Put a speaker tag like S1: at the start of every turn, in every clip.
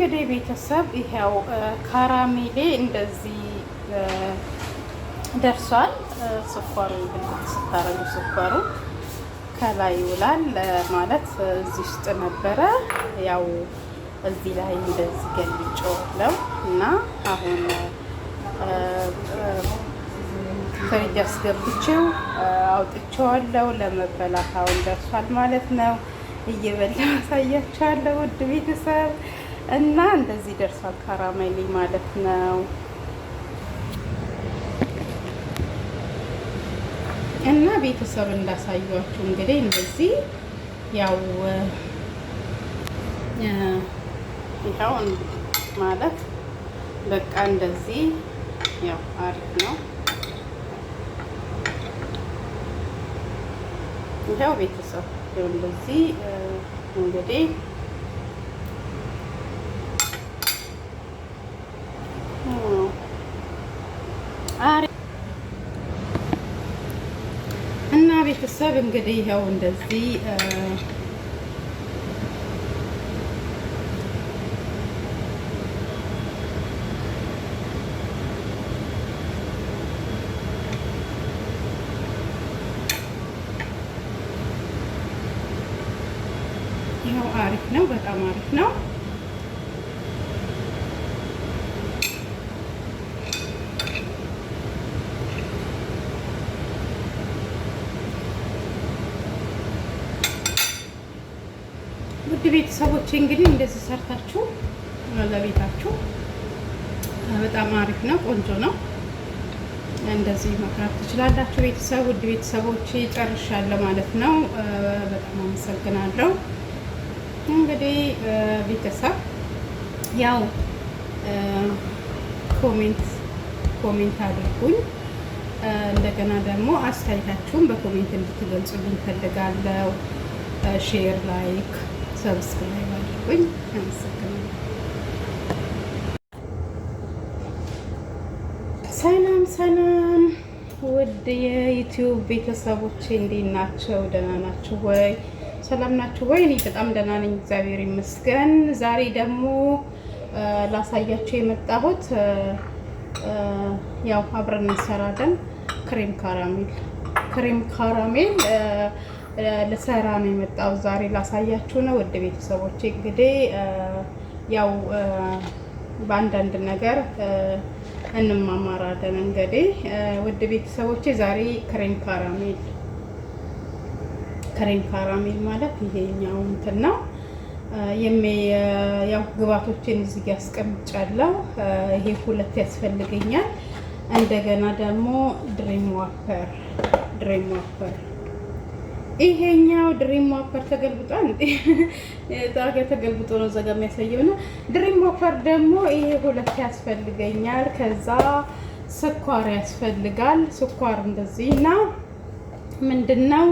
S1: እንግዲህ ቤተሰብ ይሄው ካራሜሌ እንደዚህ ደርሷል። ስኳሩ ስታረጉ ስኳሩ ከላይ ይውላል ማለት እዚህ ውስጥ ነበረ። ያው እዚህ ላይ እንደዚህ ገልጬዋለሁ እና አሁን ፍሪጅ አስገብቼው አውጥቼዋለሁ። ለመበላት አሁን ደርሷል ማለት ነው። እየበላ አሳያችኋለሁ ውድ ቤተሰብ እና እንደዚህ ደርሷል ካራሜሌ ማለት ነው። እና ቤተሰብ እንዳሳያችሁ እንግዲህ እንደዚህ ያው ይሄው ማለት በቃ እንደዚህ ያው አሪፍ ነው። ይሄው ቤተሰብ እንደዚህ እንግዲህ እና ቤተሰብ እንግዲህ ይኸው እንደዚህ ይኸው አሪፍ ነው፣ በጣም አሪፍ ነው። ውድ ቤተሰቦቼ እንግዲህ እንደዚህ ሰርታችሁ ለቤታችሁ በጣም አሪፍ ነው፣ ቆንጆ ነው። እንደዚህ መስራት ትችላላችሁ። ቤተሰብ ውድ ቤተሰቦቼ ጨርሻለሁ ማለት ነው። በጣም አመሰግናለሁ። እንግዲህ ቤተሰብ ያው ኮሜንት አድርጉኝ። እንደገና ደግሞ አስተያየታችሁን በኮሜንት እንድትገልጹልኝ ፈልጋለሁ። ሼር፣ ላይክ፣ ሰብስክራይብ አድርጉኝ። አመሰግናለሁ። ሰላም ሰላም ውድ የዩቲዩብ ቤተሰቦቼ እንዴት ናቸው? ደህና ናችሁ ወይ? ሰላም ናችሁ ወይ? እኔ በጣም ደህና ነኝ፣ እግዚአብሔር ይመስገን። ዛሬ ደግሞ ላሳያችሁ የመጣሁት ያው አብረን እንሰራለን ክሬም ካራሜል ልሰራ ነው የመጣው ዛሬ ላሳያችሁ ነው። ውድ ቤተሰቦቼ እንግዲህ ያው በአንዳንድ ነገር እንማማራለን። እንግዲህ ውድ ቤተሰቦቼ ዛሬ ክሬም ካራሜል ማለት ይሄኛው እንትን ነው። ያው ግብአቶችን እዚህ ጋር አስቀምጫለሁ። ይሄ ሁለት ያስፈልገኛል። እንደገና ደግሞ ድሪም ዋፐር ይሄኛው ድሪም ዋፐር ተገልብጧል እንዴ? ታጋ ተገልብጦ ነው ዘጋ የሚያሳየው ነው። ድሪም ዋፐር ደግሞ ይሄ ሁለት ያስፈልገኛል። ከዛ ስኳር ያስፈልጋል። ስኳር እንደዚህ እና ምንድነው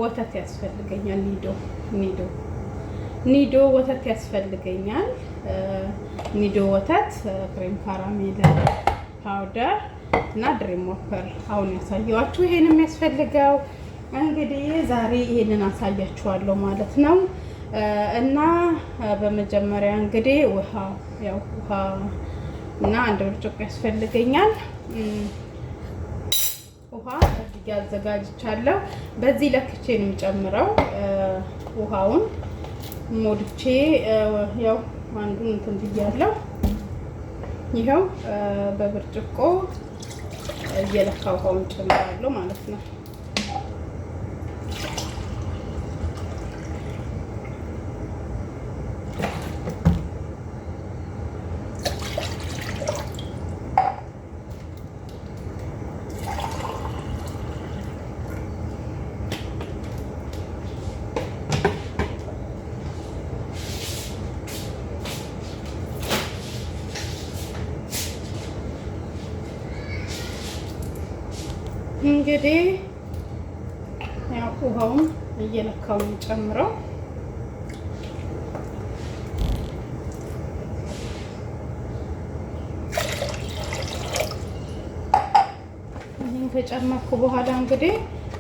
S1: ወተት ያስፈልገኛል። ኒዶ ወተት ያስፈልገኛል። ኒዶ ወተት፣ ክሬም ካራሜል ፓውደር እና ድሪም ዋፐር አሁን ያሳየዋችሁ ይሄን የሚያስፈልገው እንግዲህ ዛሬ ይሄንን አሳያችኋለሁ ማለት ነው። እና በመጀመሪያ እንግዲህ ውሃ እና አንድ ብርጭቆ ያስፈልገኛል። ውሃ እዚህ አዘጋጅቻለሁ። በዚህ ለክቼ ነው የምጨምረው። ውሃውን ሞልቼ ያው አንዱን እንትን ብያለሁ። ይኸው በብርጭቆ እየለካው ውሃውን ጨምራለሁ ማለት ነው። እንግዲህ ያው ውሃውን እየለካው ጨምረው ይሄን ከጨመርኩ በኋላ እንግዲህ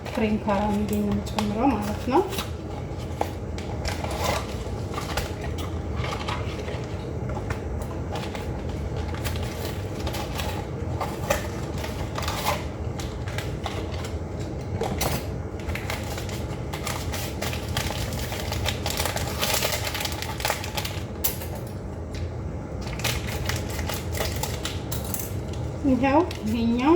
S1: ክሬም ካራሜል ነው ጨምረው ማለት ነው። ይኸው ይሄኛው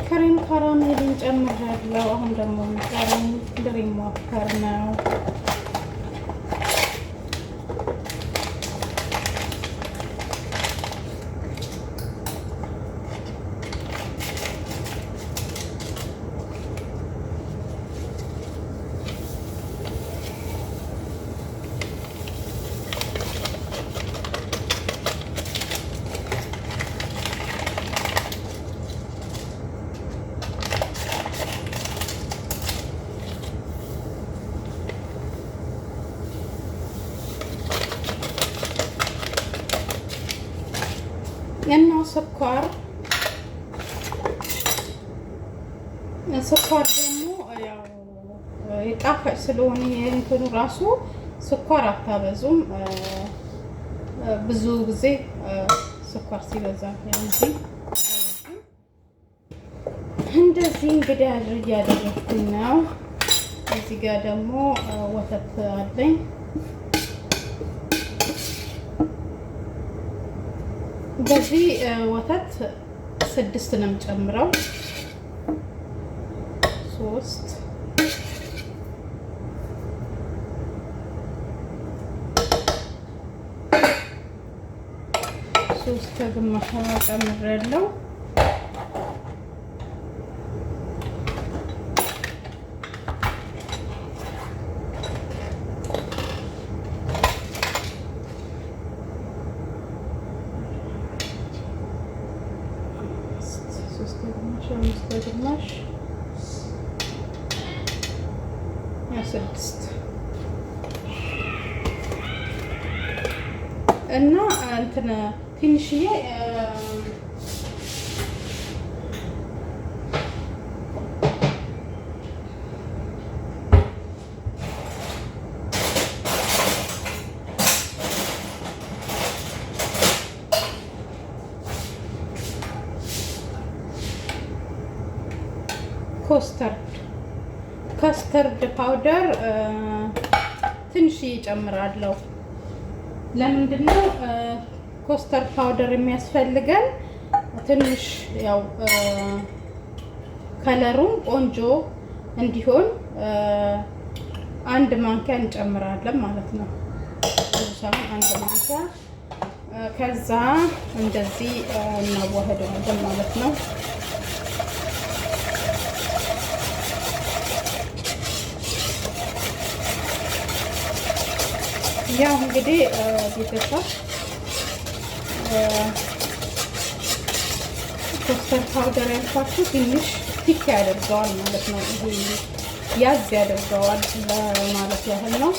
S1: ክሬም ካራሜልን ጨምራለሁ። አሁን ደግሞ የሚቀረኝ ድሪም ዋፈር ነው። እና ስኳር ደግሞ ያው የጣፋጭ ስለሆነ የእንትኑ ራሱ ስኳር አታበዙም። ብዙ ጊዜ ስኳር ሲበዛ እንደዚህ እንግዲህ እያደረኩኝ ነው። እዚህ ጋር ደግሞ ወተት አለኝ። በዚህ ወተት 6 ነው የምጨምረው። 3 ከግማሽ ጨምሬያለሁ። ግማሽ 6 እና እንትን ትንሽዬ ከስተርድ ፓውደር ትንሽ እጨምራለሁ። ለምንድን ነው ኮስተርድ ፓውደር የሚያስፈልገን? ትንሽ ያው ከለሩም ቆንጆ እንዲሆን 1 ማንኪያ እንጨምራለን ማለት ነው። ሳይሆን 1 ማንኪያ። ከዛ እንደዚህ እናዋህደዋለን ማለት ነው። ያው እንግዲህ ቤተሰብ ኮስተርድ ፓውደር ያልኳችሁ ትንሽ ቲክ ያደርገዋል ማለት ነው። ይሄ ያዝ ያደርገዋል ለማለት ያህል ነው።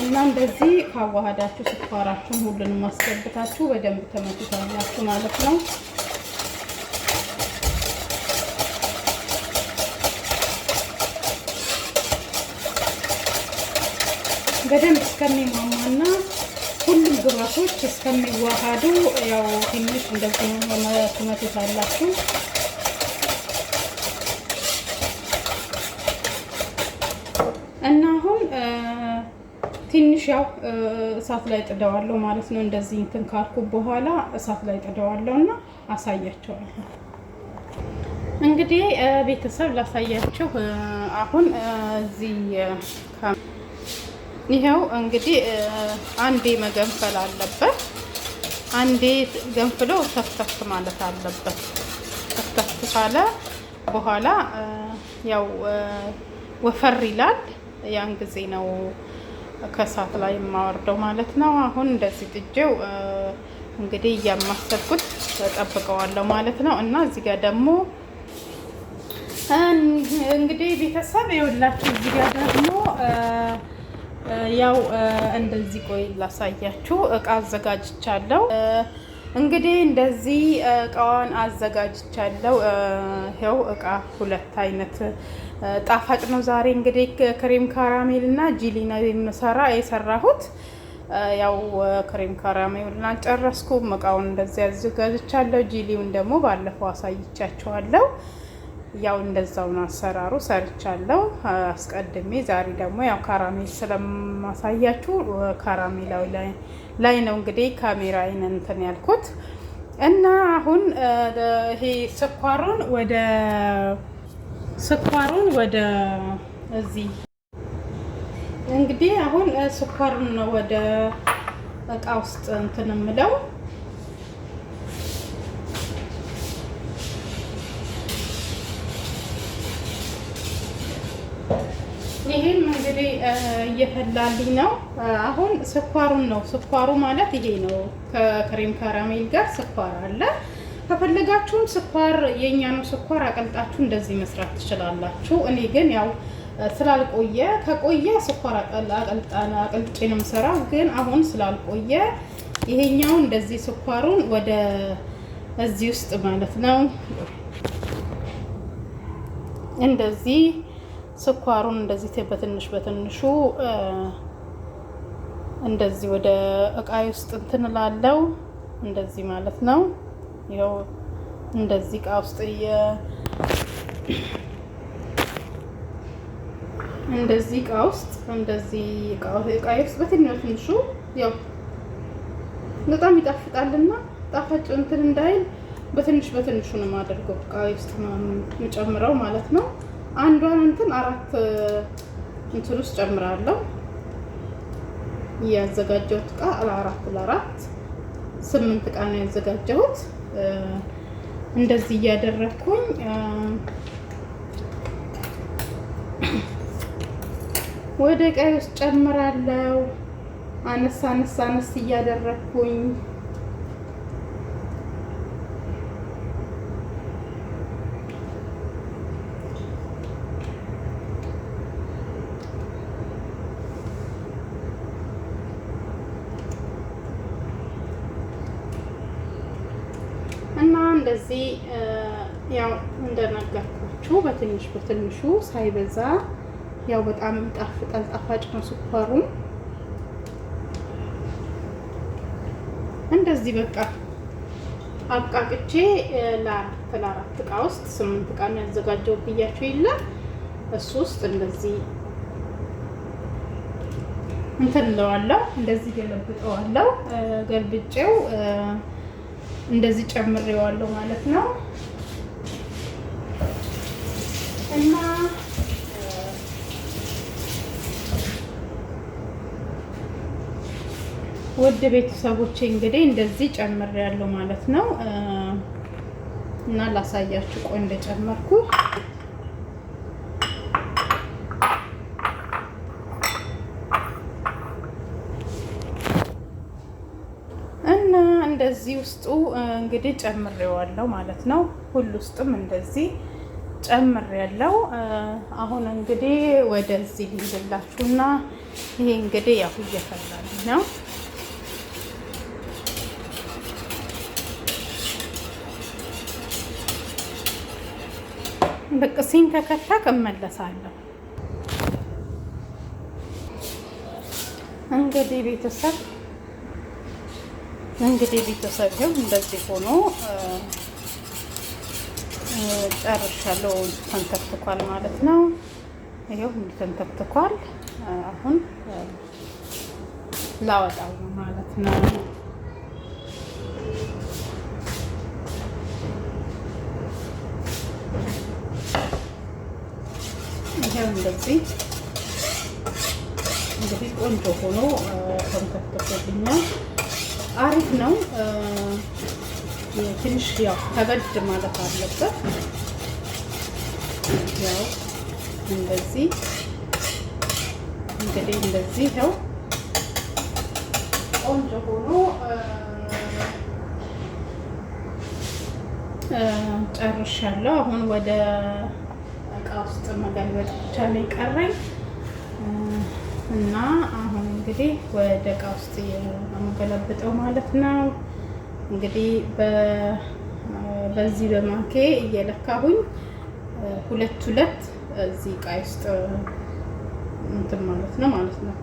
S1: እና እንደዚህ ካዋሃዳችሁ ስኳራችሁን ሁሉንም አስገብታችሁ በደንብ ተመቱታላችሁ ማለት ነው። በደንብ እስከሚሟሟና ሁሉም ግብአቶች እስከሚዋሃዱ ያው ትንሽ እንደዚህ ትመቱታላችሁ። እና አሁን ትንሽ ያው እሳት ላይ ጥደዋለሁ ማለት ነው። እንደዚህ እንትን ካልኩ በኋላ እሳት ላይ ጥደዋለሁ እና አሳያቸዋለሁ። እንግዲህ ቤተሰብ ላሳያችሁ። አሁን እዚህ ይሄው እንግዲህ አንዴ መገንፈል አለበት። አንዴ ገንፍሎ ተፍተፍ ማለት አለበት። ተፍተፍ ካለ በኋላ ያው ወፈር ይላል። ያን ጊዜ ነው ከእሳት ላይ የማወርደው ማለት ነው። አሁን እንደዚህ ጥጄው እንግዲህ እያማሰልኩት ተጠብቀዋለሁ ማለት ነው። እና እዚህ ጋር ደግሞ እንግዲህ ቤተሰብ ይኸውላችሁ እዚህ ጋር ደግሞ ያው እንደዚህ ቆይ ላሳያችሁ። እቃ አዘጋጅቻለሁ። እንግዲህ እንደዚህ እቃዋን አዘጋጅቻለሁ። ይኸው እቃ 2 አይነት ጣፋጭ ነው። ዛሬ እንግዲህ ክሬም ካራሜል እና ጂሊ ነው የሰራሁት። ያው ክሬም ካራሜሉን አልጨረስኩም። እቃውን እንደዚህ አዘጋጅቻለሁ። ጂሊውን ደግሞ ባለፈው አሳይቻችኋለሁ። ያው እንደዛው ነው አሰራሩ። ሰርቻለሁ አስቀድሜ። ዛሬ ደግሞ ያው ካራሜል ስለማሳያችሁ ካራሜላው ላይ ነው እንግዲህ ካሜራዬን እንትን ያልኩት እና አሁን ይሄ ስኳሩን ወደ እዚህ እንግዲህ አሁን ስኳሩን ነው ወደ እቃ ውስጥ እንትን የምለው። ይሄም እንግዲህ እየፈላልኝ ነው። አሁን ስኳሩን ነው። ስኳሩ ማለት ይሄ ነው። ከክሬም ካራሜል ጋር ስኳር አለ። ከፈለጋችሁም ስኳር የኛ ነው ስኳር አቀልጣችሁ እንደዚህ መስራት ትችላላችሁ። እኔ ግን ያው ስላልቆየ ከቆየ ስኳር አቀልጬ ነው የምሰራው። ግን አሁን ስላልቆየ ይሄኛው እንደዚህ ስኳሩን ወደ እዚህ ውስጥ ማለት ነው እንደዚህ ስኳሩን እንደዚህ በትንሹ እንደዚህ ወደ እቃይ ውስጥ እንትን እላለው እንደዚህ ማለት ነው። ይኸው እንደዚህ እቃ ውስጥ እንደዚህ እቃ ውስጥ እንደዚህ እቃይ ውስጥ በትንሹ ያው በጣም ይጣፍጣልና ጣፋጭ እንትን እንዳይል በትንሹ ነው የማደርገው እቃይ ውስጥ የምጨምረው ማለት ነው። አንዷን እንትን 4 እንትን ውስጥ ጨምራለሁ። ያዘጋጀሁት እቃ ለ4 8 እቃ ነው ያዘጋጀሁት። እንደዚህ እያደረኩኝ ወደ እቃይ ውስጥ ጨምራለሁ። አነስ እያደረኩኝ እና እንደዚህ ያው እንደነገርኳችሁ በትንሹ ሳይበዛ ያው በጣም ይጣፍጣል። ጣፋጭ ነው ስኳሩ። እንደዚህ በቃ አብቃቅቼ ለ4 እቃ ውስጥ 8 እቃ ነው ያዘጋጀው ብያችሁ የለ እሱ ውስጥ እንደዚህ እንትን እለዋለሁ። እንደዚህ ገለብጠዋለሁ። ገልብጬው እንደዚህ ጨምሬዋለሁ ማለት ነው። እና ውድ ቤተሰቦቼ እንግዲህ እንደዚህ ጨምሬያለሁ ማለት ነው። እና ላሳያችሁ ቆይ እንደጨመርኩ እንደዚህ ውስጡ እንግዲህ ጨምሬዋለሁ ማለት ነው። ሁሉ ውስጥም እንደዚህ ጨምሬያለሁ። አሁን እንግዲህ ወደዚህ ልንላችሁና ይሄ እንግዲህ ያው እየፈላልኝ ነው። በቃ ሲንተከታ እመለሳለሁ። እንግዲህ ቤተሰብ ይኸው እንደዚህ ሆኖ ጨርሻለሁ። ተንተክትኳል ማለት ነው። ይኸው ተንተክትኳል። አሁን ላወጣው ማለት ነው። ይኸው እንደዚህ እንግዲህ ቆንጆ ሆኖ ተንተክትኮልኛል። አሪፍ ነው። ትንሽ ያው ከበድ ማለት አለበት። ያው እንደዚህ እንግዲህ እንደዚህ ነው ቆንጆ ሆኖ ጨርሻለሁ። አሁን ወደ እቃ ውስጥ መገልበጥ ብቻ ነው የቀረኝ እና አሁን እንግዲህ ወደ እቃ ውስጥ የምገለብጠው ማለት ነው። እንግዲህ በዚህ በማንኬ እየለካሁኝ 2 እዚህ እቃ ውስጥ እንትን ማለት ነው።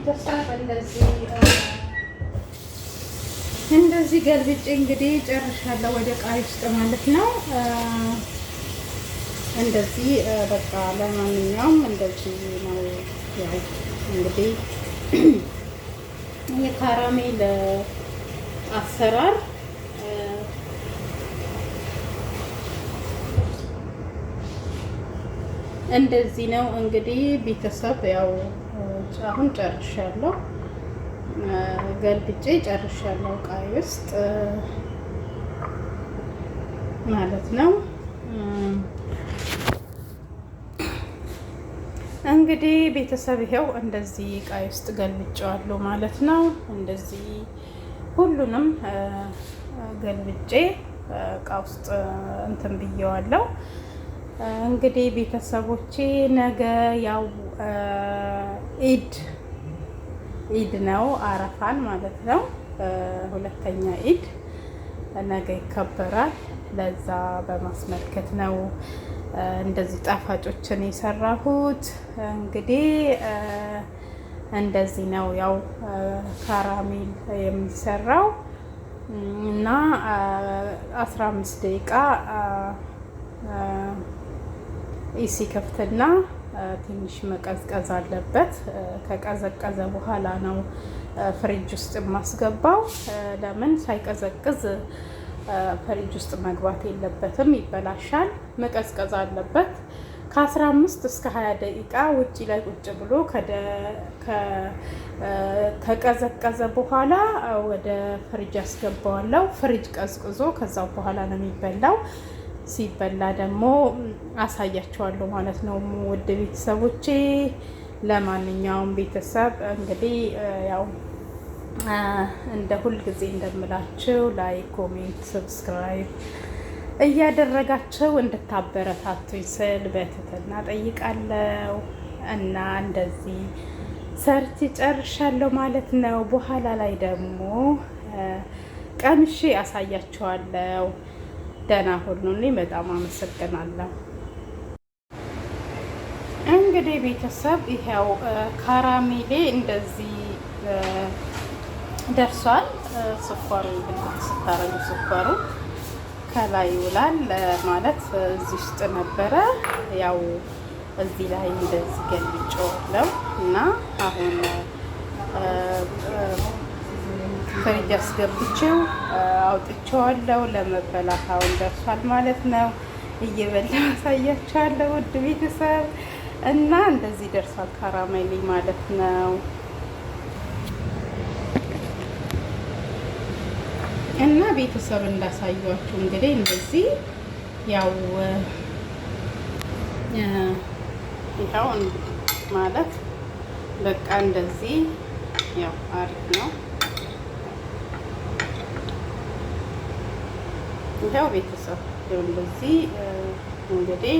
S1: ቤተሰብ እንደዚህ ገልብጬ እንግዲህ ጨርሻለሁ ወደ ዕቃ ውስጥ ማለት ነው። እንደዚህ በቃ ለማንኛውም እንደዚህ ነው። ያው እንግዲህ የካራሜል አሰራር እንደዚህ ነው እንግዲህ ቤተሰብ። ያው አሁን ጨርሻለሁ፣ ገልብጬ ጨርሻለሁ ዕቃ ውስጥ ማለት ነው። እንግዲህ ቤተሰብ ይሄው እንደዚህ ዕቃ ውስጥ ገልብጬዋለሁ ማለት ነው። እንደዚህ ሁሉንም ገልብጬ ዕቃ ውስጥ እንትን ብዬዋለሁ። እንግዲህ ቤተሰቦቼ ነገ ያው ኢድ ነው፣ አረፋን ማለት ነው። ሁለተኛ ኢድ ነገ ይከበራል። ለዛ በማስመልከት ነው እንደዚህ ጣፋጮችን የሰራሁት። እንግዲህ እንደዚህ ነው ያው ካራሜል የሚሰራው እና 15 ደቂቃ ኢሲ ከፍትና ትንሽ መቀዝቀዝ አለበት። ከቀዘቀዘ በኋላ ነው ፍሪጅ ውስጥ የማስገባው። ለምን ሳይቀዘቅዝ ፍሪጅ ውስጥ መግባት የለበትም፣ ይበላሻል። መቀዝቀዝ አለበት። ከ15 እስከ 20 ደቂቃ ውጪ ላይ ቁጭ ብሎ ከቀዘቀዘ በኋላ ወደ ፍሪጅ አስገባዋለሁ። ፍሪጅ ቀዝቅዞ ከዛ በኋላ ነው የሚበላው። ሲበላ ደግሞ አሳያቸዋለሁ ማለት ነው ውድ ቤተሰቦቼ። ለማንኛውም ቤተሰብ እንግዲህ ያው እንደ ሁልጊዜ እንደምላችሁ ላይክ፣ ኮሜንት፣ ሰብስክራይብ እያደረጋችሁ እንድታበረታቱኝ ስል በትህትና ጠይቃለሁ። እና እንደዚህ ሰርች ጨርሻለሁ ማለት ነው። በኋላ ላይ ደግሞ ቀምሼ አሳያችኋለሁ። ደህና ሁኑልኝ። በጣም አመሰግናለሁ። እንግዲህ ቤተሰብ ይሄው ካራሜሌ እንደዚህ ደርሷል። ስኳሩ ስታረጉ ስኳሩ ከላይ ይውላል ማለት እዚህ ውስጥ ነበረ። ያው እዚህ ላይ እንደዚህ ገልብጬዋለሁ እና አሁን ፍሪጅ አስገብቼው አውጥቼዋለሁ። ለመበላት አሁን ደርሷል ማለት ነው። እየበላ አሳያችኋለሁ ውድ ቤተሰብ። እና እንደዚህ ደርሷል ካራሜሌ ማለት ነው። እና ቤተሰብ እንዳሳያችሁ እንግዲህ እንደዚህ ያው ይኸው ማለት በቃ እንደዚህ ያው አሪፍ ነው። ይኸው ቤተሰብ እንደዚህ እንግዲህ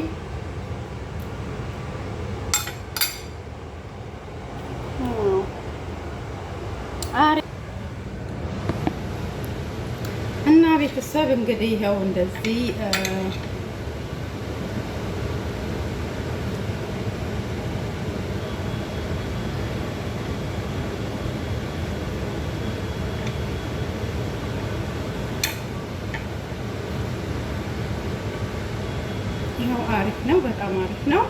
S1: እና ቤተሰብ እንግዲህ ይኸው እንደዚህ ይኸው አሪፍ ነው፣ በጣም አሪፍ ነው።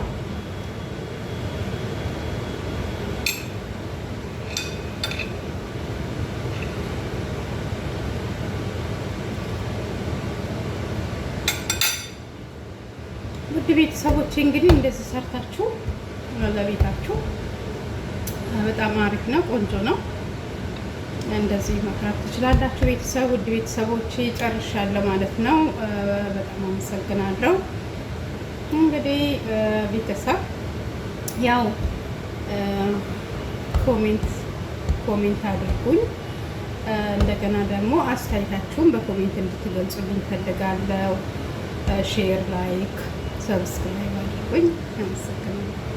S1: ውድ ቤተሰቦች እንግዲህ እንደዚህ ሰርታችሁ ለቤታችሁ በጣም አሪፍ ነው፣ ቆንጆ ነው። እንደዚህ መስራት ትችላላችሁ። ቤተሰብ ውድ ቤተሰቦች ጨርሻለሁ ማለት ነው። በጣም አመሰግናለሁ። እንግዲህ ቤተሰብ ያው ኮሜንት አድርጉኝ። እንደገና ደግሞ አስተያየታችሁን በኮሜንት እንድትገልጹልኝ ፈልጋለሁ። ሼር፣ ላይክ፣ ሰብስክራይብ አድርጉኝ። አመሰግናለሁ።